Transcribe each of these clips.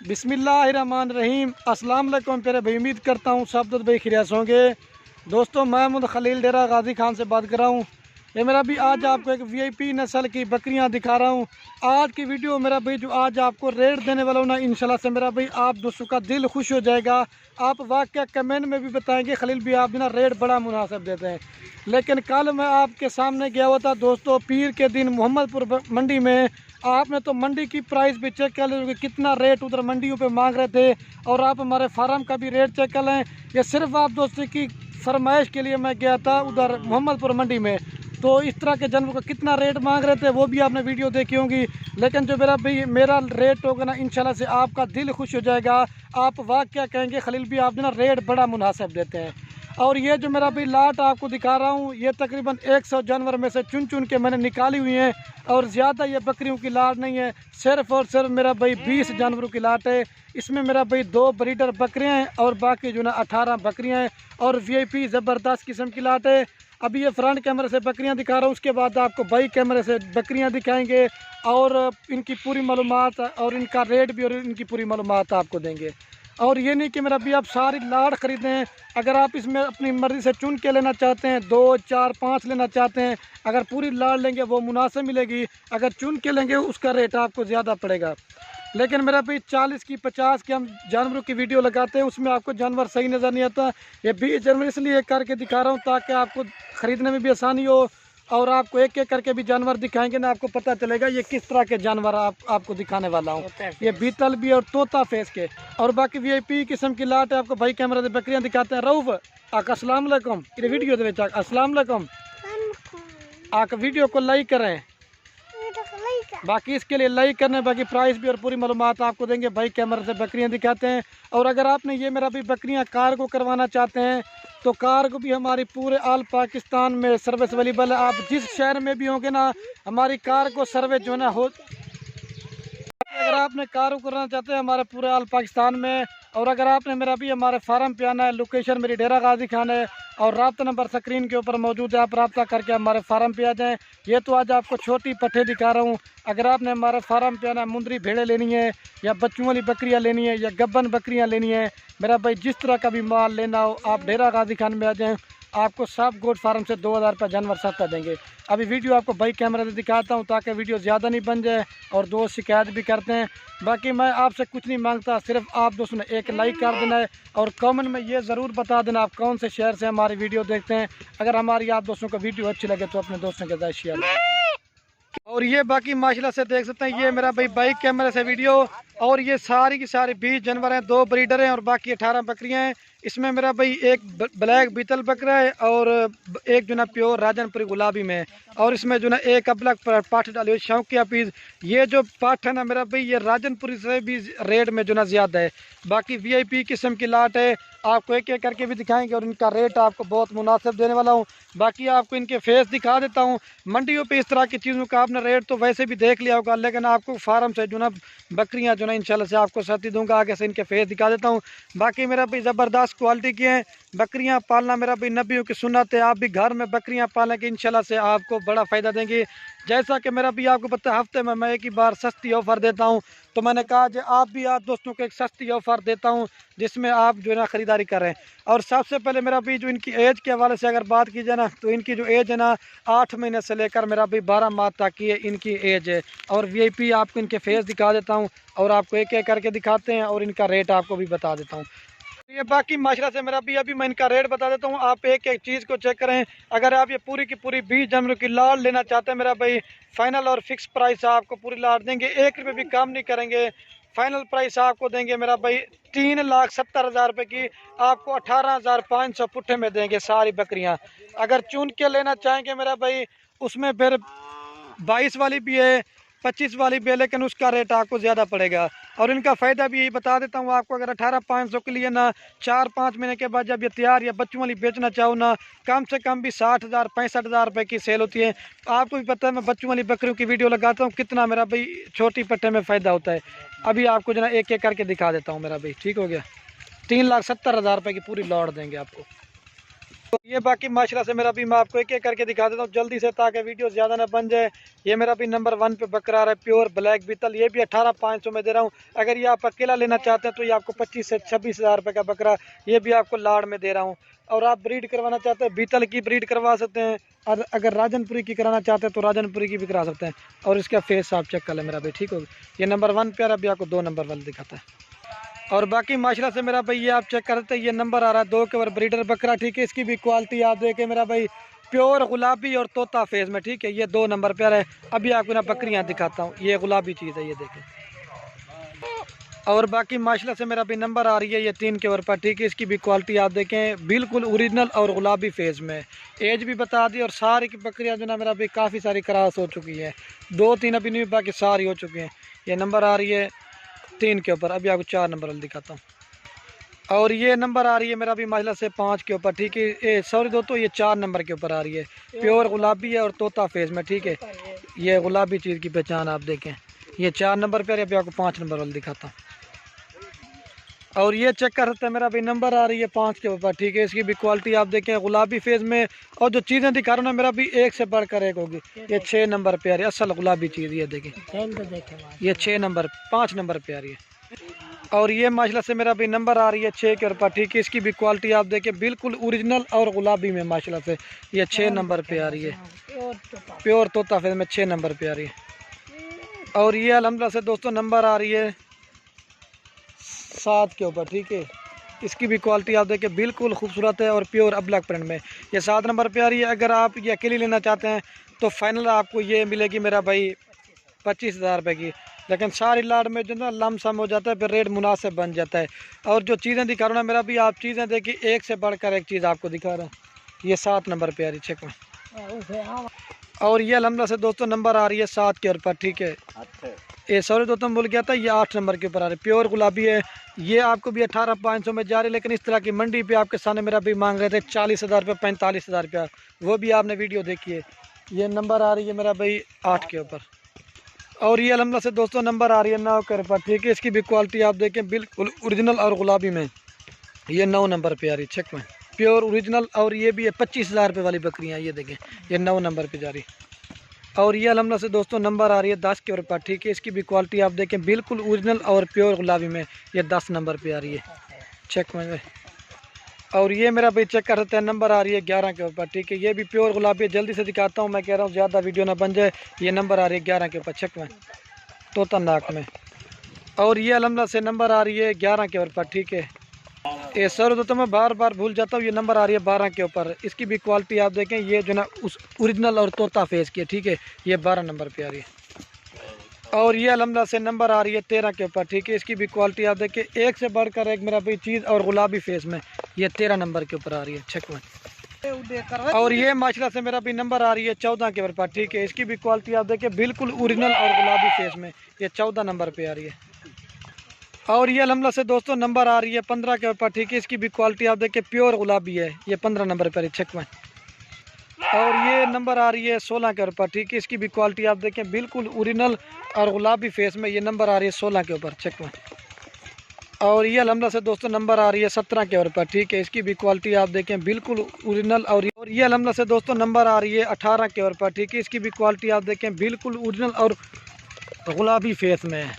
बिस्मिल्लाहिर्रहमानिर्रहीम। अस्सलाम वालेकुम प्यारे भाई, उम्मीद करता हूँ सब दोस्त भाई खिरियत होंगे। दोस्तों, मैं खलील डेरा गाजी खान से बात कर रहा हूँ। ये मेरा भी आज आपको एक वीआईपी नस्ल की बकरियाँ दिखा रहा हूँ। आज की वीडियो मेरा भाई जो आज आपको रेट देने वाला हूँ ना, इंशाल्लाह से मेरा भाई आप दोस्तों का दिल खुश हो जाएगा। आप वाकया कमेंट में भी बताएंगे खलील भी आप ना रेट बड़ा मुनासिब देते हैं। लेकिन कल मैं आपके सामने गया हुआ था दोस्तों, पीर के दिन मोहम्मदपुर मंडी में। आपने तो मंडी की प्राइस भी चेक कर ली, कितना रेट उधर मंडियों पे मांग रहे थे, और आप हमारे फार्म का भी रेट चेक कर लें। ये सिर्फ आप दोस्तों की फरमाइश के लिए मैं गया था उधर मोहम्मदपुर मंडी में, तो इस तरह के जानवर का कितना रेट मांग रहे थे वो भी आपने वीडियो देखी होंगी। लेकिन जो मेरा रेट होगा ना, इंशाल्लाह से आपका दिल खुश हो जाएगा। आप वाकया कहेंगे खलील भी आप ना रेट बड़ा मुनासिब देते हैं। और ये जो मेरा भाई लाट आपको दिखा रहा हूँ, ये तकरीबन 100 जानवर में से चुन चुन के मैंने निकाली हुई हैं, और ज़्यादा ये बकरियों की लाट नहीं है, सिर्फ और सिर्फ मेरा भाई 20 जानवरों की लाट है। इसमें मेरा भाई 2 ब्रीडर बकरियाँ हैं और बाकी जो ना 18 बकरियाँ हैं, और वीआईपी ज़बरदस्त किस्म की लाट है। अभी ये फ्रंट कैमरे से बकरियां दिखा रहा हूँ, उसके बाद आपको बाई कैमरे से बकरियां दिखाएंगे, और इनकी पूरी मालूमात और इनका रेट भी और इनकी पूरी मालूमात आपको देंगे। और ये नहीं कि मेरा भी आप सारी लाट ख़रीदें, अगर आप इसमें अपनी मर्ज़ी से चुन के लेना चाहते हैं, 2, 4, 5 लेना चाहते हैं, अगर पूरी लाट लेंगे वो मुनासिब मिलेगी, अगर चुन के लेंगे उसका रेट आपको ज़्यादा पड़ेगा। लेकिन मेरा भाई 40 की 50 की हम जानवरों की वीडियो लगाते हैं, उसमें आपको जानवर सही नज़र नहीं आता। ये 20 जानवर इसलिए करके दिखा रहा हूँ ताकि आपको ख़रीदने में भी आसानी हो, और आपको एक एक करके भी जानवर दिखाएंगे ना, आपको पता चलेगा ये किस तरह के जानवर आपको दिखाने वाला हूँ। ये बीतल भी और तोता फेस के, और बाकी वीआईपी किस्म की लाट है। आपको भाई कैमरा से बकरियाँ दिखाते हैं। रऊफ आका अस्सलाम वालेकुम, ये वीडियो दे अस्सलाम वालेकुम आका, वीडियो को लाइक करें, बाकी इसके लिए लाइक करने, बाकी प्राइस भी और पूरी मालूमात आपको देंगे। भाई कैमरे से बकरियां दिखाते हैं। और अगर आपने ये मेरा भी बकरियां कार को करवाना चाहते हैं तो कार को भी हमारी पूरे ऑल पाकिस्तान में सर्विस अवेलेबल है। आप जिस शहर में भी होंगे ना, हमारी कार को सर्विस जो है ना हो, अगर आपने कार को करना चाहते हैं हमारे पूरे ऑल पाकिस्तान में। और अगर आपने मेरा भी हमारे फार्म पे आना है, लोकेशन मेरी डेरा गाजी खान है, और रब्ता नंबर स्क्रीन के ऊपर मौजूद है, आप रब्ता करके हमारे फार्म पे आ जाएं। ये तो आज आपको छोटी पट्ठे दिखा रहा हूँ। अगर आपने हमारे फार्म पे आना है, मुंदरी भेड़ें लेनी है, या बच्चों वाली बकरियाँ लेनी है, या गब्बन बकरियाँ लेनी है, मेरा भाई जिस तरह का भी माल लेना हो आप डेरा गाजी खान में आ जाएँ। आपको सब गोट फार्म से 2000 रुपये जानवर सस्ता देंगे। अभी वीडियो आपको भाई कैमरे से दिखाता हूँ ताकि वीडियो ज़्यादा नहीं बन जाए, और दोस्त शिकायत भी करते हैं। बाकी मैं आपसे कुछ नहीं मांगता, सिर्फ आप दोस्तों ने एक लाइक कर देना है, और कमेंट में ये ज़रूर बता देना आप कौन से शहर से हमारी वीडियो देखते हैं। अगर हमारी आप दोस्तों को वीडियो अच्छी लगे तो अपने दोस्तों के साथ शेयर करें। और ये बाकी माशाल्लाह से देख सकते हैं, ये मेरा भाई बाइक कैमरे से वीडियो, और ये सारी की सारी 20 जानवर हैं, 2 ब्रीडर हैं और बाकी 18 बकरियां हैं। इसमें मेरा भाई एक ब्लैक बीतल बकरा है, और एक जो ना प्योर राजनपुरी गुलाबी में, और इसमें जो ना एक अबलक पाठ डाली हुई शौकिया पीस। ये जो पाठ है ना मेरा भाई, ये राजनपुरी से भी रेट में जो ना ज़्यादा है। बाकी वीआईपी किस्म की लाट है, आपको एक एक करके भी दिखाएंगे, और इनका रेट आपको बहुत मुनासिब देने वाला हूँ। बाकी आपको इनके फेस दिखा देता हूँ। मंडियों पे इस तरह की चीज़ों का आपने रेट तो वैसे भी देख लिया होगा, लेकिन आपको फार्म से जो ना बकरियाँ जो ना इंशाल्लाह से आपको सस्ती दूंगा। आगे से इनके फेस दिखा देता हूँ। बाकी मेरा भी ज़बरदस्त क्वालिटी की हैं बकरियाँ। पालना मेरा भी नबियों की सुन्नत है, आप भी घर में बकरियाँ पालें कि इंशाल्लाह से आपको बड़ा फ़ायदा देंगी। जैसा कि मेरा भी आपको पता है, हफ्ते में मैं एक ही बार सस्ती ऑफ़र देता हूँ, तो मैंने कहा कि आप भी आप दोस्तों को एक सस्ती ऑफ़र देता हूँ जिसमें आप जो है ना ख़रीदारी करें। और सबसे पहले मेरा भी जो इनकी एज के हवाले से अगर बात की जाए ना, तो इनकी जो एज है ना 8 महीने से लेकर मेरा भी 12 माह तक की इनकी एज है। और वीआईपी आपको इनके फेस दिखा देता हूँ, और आपको एक एक करके दिखाते हैं, और इनका रेट आपको भी बता देता हूँ। ये बाकी माशरा से मेरा भी अभी मैं इनका रेट बता देता हूँ, आप एक एक चीज़ को चेक करें। अगर आप ये पूरी की पूरी 20 जानवरों की लाट लेना चाहते हैं मेरा भाई, फाइनल और फिक्स प्राइस आपको पूरी लाट देंगे, 1 रुपये भी कम नहीं करेंगे। फाइनल प्राइस आपको देंगे मेरा भाई 3,70,000 रुपये की, आपको 18,500 पुट्ठे में देंगे सारी बकरियाँ। अगर चुन के लेना चाहेंगे मेरा भाई, उसमें फिर 22 वाली भी है, 25 वाली भी है, लेकिन उसका रेट आपको ज़्यादा पड़ेगा। और इनका फ़ायदा भी यही बता देता हूँ आपको, अगर 18,500 के लिए ना 4-5 महीने के बाद जब ये तैयार या बच्चों वाली बेचना चाहो ना, कम से कम भी 60,000 65,000 रुपये की सेल होती है। आपको भी पता है मैं बच्चों वाली बकरियों की वीडियो लगाता हूँ, कितना मेरा भाई छोटी पट्टे में फ़ायदा होता है। अभी आपको जो ना एक एक करके दिखा देता हूँ मेरा भाई, ठीक हो गया। 3,70,000 रुपये की पूरी लौट देंगे आपको। ये बाकी माशाल्लाह से मेरा भी मैं आपको एक एक करके दिखा देता हूँ जल्दी से, ताकि वीडियो ज़्यादा ना बन जाए। ये मेरा भी नंबर 1 पे बकरा आ रहा है, प्योर ब्लैक बीतल। ये भी 18,500 में दे रहा हूँ। अगर ये आप अकेला लेना चाहते हैं तो ये आपको 25 से 26 हज़ार रुपये का बकरा, ये भी आपको लाड़ में दे रहा हूँ। और आप ब्रीड करवाना चाहते हैं बीतल की ब्रीड करवा सकते हैं, और अगर राजनपुरी की कराना चाहते हैं तो राजनपुरी की भी करा सकते हैं। और इसका फेस आप चेक कर लें मेरा भाई, ठीक हो। ये नंबर 1 पे आ रहा है, अभी आपको 2 नंबर वाला दिखाता है। और बाकी माशाल्लाह से मेरा भाई ये आप चेक करते हैं, ये नंबर आ रहा है 2 के ओवर ब्रीडर बकरा, ठीक है। इसकी भी क्वालिटी आप देखें मेरा भाई, प्योर गुलाबी और तोता फेस में, ठीक है। ये 2 नंबर पे आ रहा है। अभी आपको ना बकरियां दिखाता हूँ, ये गुलाबी चीज़ है, ये देखें। और बाकी माशाल्लाह से मेरा भी नंबर आ रही है ये 3 के ओवर पर, ठीक है। इसकी भी क्वालिटी आप देखें, बिल्कुल ओरिजिनल और गुलाबी फेस में। एज भी बता दी, और सारी की बकरियां जो ना मेरा भी काफ़ी सारी क्रॉस हो चुकी है, 2-3 अभी नहीं, बाकी सारी हो चुकी हैं। ये नंबर आ रही है 3 के ऊपर। अभी आपको 4 नंबर वाली दिखाता हूँ। और ये नंबर आ रही है मेरा भी माशाल्लाह से 5 के ऊपर, ठीक है। सॉरी दोस्तों, ये 4 नंबर के ऊपर आ रही है, प्योर गुलाबी है और तोता फेस में, ठीक है। ये गुलाबी चीज़ की पहचान आप देखें, ये 4 नंबर पर। अभी आपको 5 नंबर वाली दिखाता हूँ। और ये चेक कर सकते हैं मेरा भी नंबर आ रही है 5 के ऊपर, ठीक है। इसकी भी क्वालिटी आप देखें, गुलाबी फेस में। और जो चीज़ें दिखा रहा हूँ ना मेरा भी, एक से बढ़कर एक होगी। ये 6 नंबर पे आ रही है, असल गुलाबी चीज़, ये देखें। ये 6 नंबर 5 नंबर पे आ रही है। और ये माशाल्लाह से मेरा भी नंबर आ रही है 6 के ऊपर, ठीक है। इसकी भी क्वालिटी आप देखें, बिल्कुल ओरिजिनल और गुलाबी में माशाल्लाह से। ये 6 नंबर पे आ रही है, प्योर तोता फेस में 6 नंबर पे आ रही है। और ये अल्हम्दुलिल्लाह से दोस्तों नंबर आ रही है 7 के ऊपर, ठीक है। इसकी भी क्वालिटी आप देखें, बिल्कुल खूबसूरत है और प्योर ब्लैक प्रिंट में। ये 7 नंबर पे आ रही है। अगर आप ये अकेली लेना चाहते हैं तो फाइनल आपको ये मिलेगी मेरा भाई 25,000 रुपये की। लेकिन सारी लाड़ में जो ना लमसम हो जाता है, फिर रेट मुनासिब बन जाता है। और जो चीज़ें दिखा रहा हूँ ना मेरा भी, आप चीज़ें देखिए, एक से बढ़कर एक चीज़ आपको दिखा रहा हूँ। ये 7 नंबर पे आ रही है, चेक में। और ये अल्हम्दुलिल्लाह से दोस्तों नंबर आ रही है 7 के ऊपर, ठीक है। ये सॉरी दोस्तों भूल गया था, ये 8 नंबर के ऊपर आ रही है, प्योर गुलाबी है। ये आपको भी 18,500 में जा रही है। लेकिन इस तरह की मंडी पे आपके सामने मेरा भी मांग रहे थे 40,000 रुपये, 45,000 रुपया, वो भी आपने वीडियो देखी है। ये नंबर आ रही है मेरा भाई 8 के ऊपर। और ये अल्हम्दुलिल्लाह से दोस्तों नंबर आ रही है 9 के ऊपर, ठीक है। इसकी भी क्वालिटी आप देखें, बिल्कुल ओरिजिनल और गुलाबी में। ये 9 नंबर पे आ रही है, चेक में, प्योर ओरिजिनल। और ये भी है 25,000 रुपये वाली बकरियाँ, ये देखें, ये 9 नंबर पे जा रही है। और ये अल्हम्दुलिल्लाह से दोस्तों नंबर आ रही है 10 के ऊपर, ठीक है। इसकी भी क्वालिटी आप देखें, बिल्कुल ओरिजिनल और प्योर गुलाबी में। ये 10 नंबर पे आ रही है, चेक में। और ये मेरा भाई चेक कर सकते हैं, नंबर आ रही है 11 के ऊपर, ठीक है। ये भी प्योर गुलाबी है। जल्दी से दिखाता हूँ, मैं कह रहा हूँ ज़्यादा वीडियो ना बन जाए। ये नंबर आ रही है 11 के ऊपर, चेक में, तोता नाक में। और ये अल्हम्दुलिल्लाह से नंबर आ रही है 11 के ऊपर, ठीक है। ये सर तो मैं बार बार भूल जाता हूँ। ये नंबर आ रही है 12 के ऊपर। इसकी भी क्वालिटी आप देखें, ये जो ना उस ओरिजिनल और तोता फेस की है, ठीक है। ये 12 नंबर पे आ रही है। और ये अल्हम्दुलिल्लाह से नंबर आ रही है 13 के ऊपर, ठीक है। इसकी भी क्वालिटी आप देखें, एक से बढ़कर एक मेरा भाई चीज़, और गुलाबी फेस में। ये 13 नंबर के ऊपर आ रही है, चेक में। और ये माशाल्लाह से मेरा भी नंबर आ रही है 14 के ऊपर, ठीक है। इसकी भी क्वालिटी आप देखें, बिल्कुल ओरिजिनल और गुलाबी फेस में। ये 14 नंबर पे आ रही है। और ये अल्हम्दुलिल्लाह से दोस्तों नंबर आ रही है 15 के ऊपर, ठीक है। इसकी भी क्वालिटी आप देखें, प्योर गुलाबी है। ये 15 नंबर पर है, चेक में। और ये नंबर आ रही है 16 के ऊपर, ठीक है। इसकी भी क्वालिटी आप देखें, बिल्कुल ओरिजिनल और गुलाबी फेस में। ये नंबर आ रही है 16 के ऊपर, चेक में। और ये अल्हम्दुलिल्लाह से दोस्तों नंबर आ रही है 17 के ऊपर, ठीक है। इसकी भी क्वालिटी आप देखें, बिल्कुल ओरिजिनल। और ये अल्हम्दुलिल्लाह से दोस्तों नंबर आ रही है 18 के ऊपर, ठीक है। इसकी भी क्वालिटी आप देखें, बिल्कुल ओरिजिनल और गुलाबी फेस में है।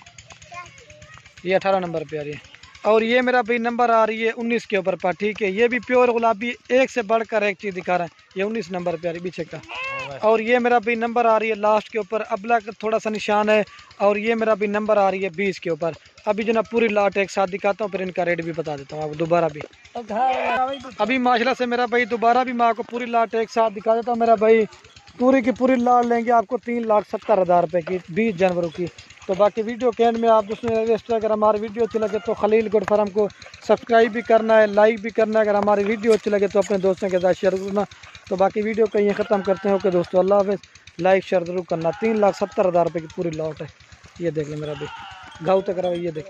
ये 18 नंबर पे आ रही है। और ये मेरा भाई नंबर आ रही है 19 के ऊपर पर, ठीक है। ये भी प्योर गुलाबी, एक से बढ़कर एक चीज़ दिखा रहा है। ये 19 नंबर पे आ रही है, पीछे का। और ये मेरा भी नंबर आ रही है लास्ट के ऊपर, अबला का थोड़ा सा निशान है। और ये मेरा भी नंबर आ रही है 20 के ऊपर। अभी जो ना पूरी लाट एक साथ दिखाता हूँ, फिर इनका रेट भी बता देता हूँ आपको दोबारा भी। अभी माशाल्लाह से मेरा भाई दोबारा भी मैं आपको पूरी लाट एक साथ दिखा देता हूँ। मेरा भाई पूरी की पूरी लाट लेंगे आपको 3,70,000 रुपये की, 20 जानवरों की। तो बाकी वीडियो के एंड में आप दोस्तों रिक्वेस्ट है, अगर हमारी वीडियो अच्छी लगे तो खलील गोट फार्म को सब्सक्राइब भी करना है, लाइक भी करना है। अगर हमारी वीडियो अच्छी लगे तो अपने दोस्तों के साथ शेयर करना। तो बाकी वीडियो को यहीं ख़त्म करते हैं। ओके दोस्तों, अल्लाह हाफ़िज़। लाइक शेयर ज़रूर करना। 3,70,000 रुपये की पूरी लॉट है। ये देख लें मेरा भाई, गाँव तक रहा, ये देख।